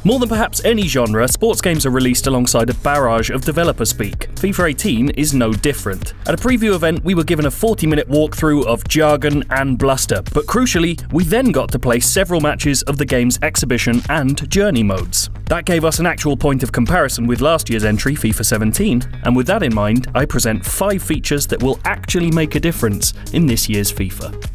More than perhaps any genre, sports games are released alongside a barrage of developer speak. FIFA 18 is no different. At a preview event, we were given a 40-minute walkthrough of jargon and bluster, but crucially, we then got to play several matches of the game's exhibition and journey modes. That gave us an actual point of comparison with last year's entry, FIFA 17, and with that in mind, I present 5 features that will actually make a difference in this year's FIFA.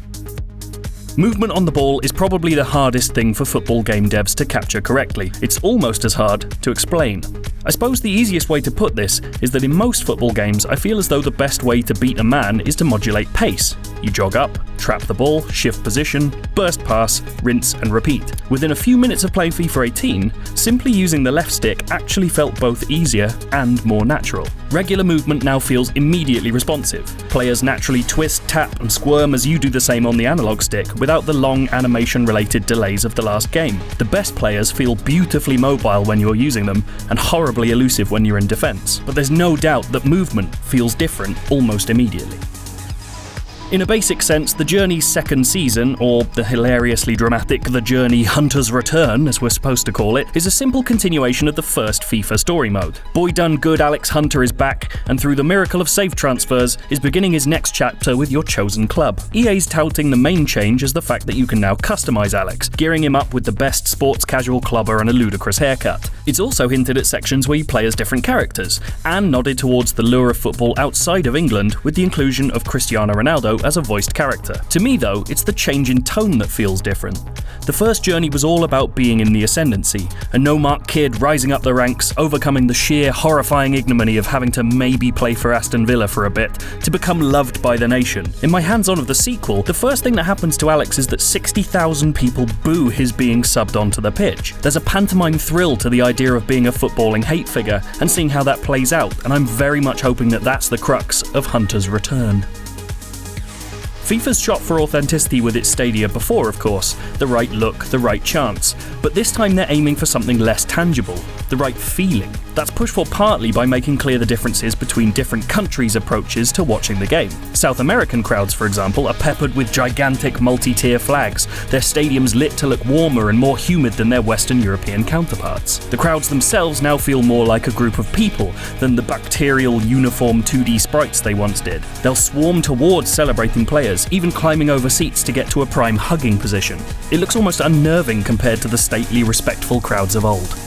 Movement on the ball is probably the hardest thing for football game devs to capture correctly. It's almost as hard to explain. I suppose the easiest way to put this is that in most football games, I feel as though the best way to beat a man is to modulate pace. You jog up, trap the ball, shift position, burst pass, rinse and repeat. Within a few minutes of playing FIFA 18, simply using the left stick actually felt both easier and more natural. Regular movement now feels immediately responsive. Players naturally twist, tap and squirm as you do the same on the analog stick, without the long animation-related delays of the last game. The best players feel beautifully mobile when you're using them, and horribly elusive when you're in defense. But there's no doubt that movement feels different almost immediately. In a basic sense, The Journey's second season, or the hilariously dramatic The Journey Hunter's Return, as we're supposed to call it, is a simple continuation of the first FIFA story mode. Boy done good Alex Hunter is back, and through the miracle of safe transfers, is beginning his next chapter with your chosen club. EA's touting the main change as the fact that you can now customize Alex, gearing him up with the best sports casual clubber and a ludicrous haircut. It's also hinted at sections where you play as different characters, and nodded towards the lure of football outside of England with the inclusion of Cristiano Ronaldo as a voiced character. To me though, it's the change in tone that feels different. The first journey was all about being in the ascendancy, a no-mark kid rising up the ranks, overcoming the sheer horrifying ignominy of having to maybe play for Aston Villa for a bit, to become loved by the nation. In my hands-on of the sequel, the first thing that happens to Alex is that 60,000 people boo his being subbed onto the pitch. There's a pantomime thrill to the idea of being a footballing hate figure, and seeing how that plays out, and I'm very much hoping that that's the crux of Hunter's return. FIFA's shot for authenticity with its stadia before, of course, the right look, the right chance, but this time they're aiming for something less tangible, the right feeling. That's pushed for partly by making clear the differences between different countries' approaches to watching the game. South American crowds, for example, are peppered with gigantic multi-tier flags, their stadiums lit to look warmer and more humid than their Western European counterparts. The crowds themselves now feel more like a group of people than the bacterial uniform 2D sprites they once did. They'll swarm towards celebrating players, even climbing over seats to get to a prime hugging position. It looks almost unnerving compared to the stately, respectful crowds of old.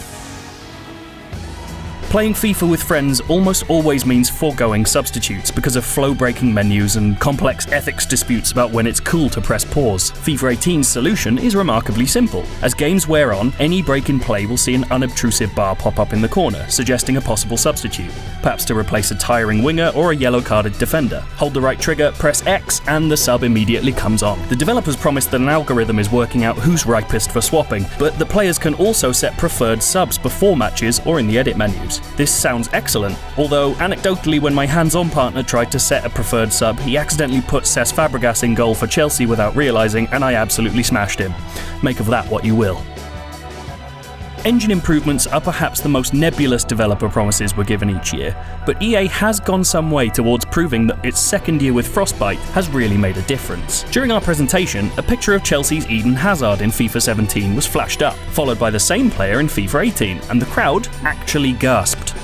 Playing FIFA with friends almost always means foregoing substitutes because of flow-breaking menus and complex ethics disputes about when it's cool to press pause. FIFA 18's solution is remarkably simple. As games wear on, any break in play will see an unobtrusive bar pop up in the corner, suggesting a possible substitute, perhaps to replace a tiring winger or a yellow-carded defender. Hold the right trigger, press X, and the sub immediately comes on. The developers promise that an algorithm is working out who's ripest for swapping, but the players can also set preferred subs before matches or in the edit menus. This sounds excellent, although anecdotally when my hands-on partner tried to set a preferred sub, he accidentally put Cesc Fabregas in goal for Chelsea without realising, and I absolutely smashed him. Make of that what you will. Engine improvements are perhaps the most nebulous developer promises we're given each year, but EA has gone some way towards proving that its second year with Frostbite has really made a difference. During our presentation, a picture of Chelsea's Eden Hazard in FIFA 17 was flashed up, followed by the same player in FIFA 18, and the crowd actually gasped.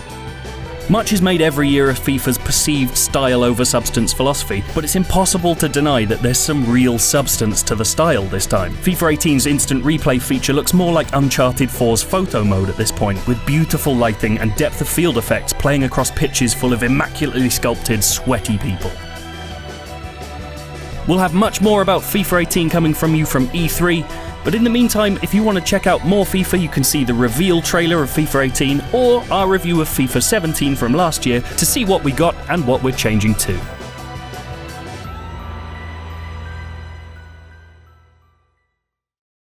Much is made every year of FIFA's perceived style over substance philosophy, but it's impossible to deny that there's some real substance to the style this time. FIFA 18's instant replay feature looks more like Uncharted 4's photo mode at this point, with beautiful lighting and depth of field effects playing across pitches full of immaculately sculpted, sweaty people. We'll have much more about FIFA 18 coming from you from E3, but in the meantime, if you want to check out more FIFA, you can see the reveal trailer of FIFA 18 or our review of FIFA 17 from last year to see what we got and what we're changing to.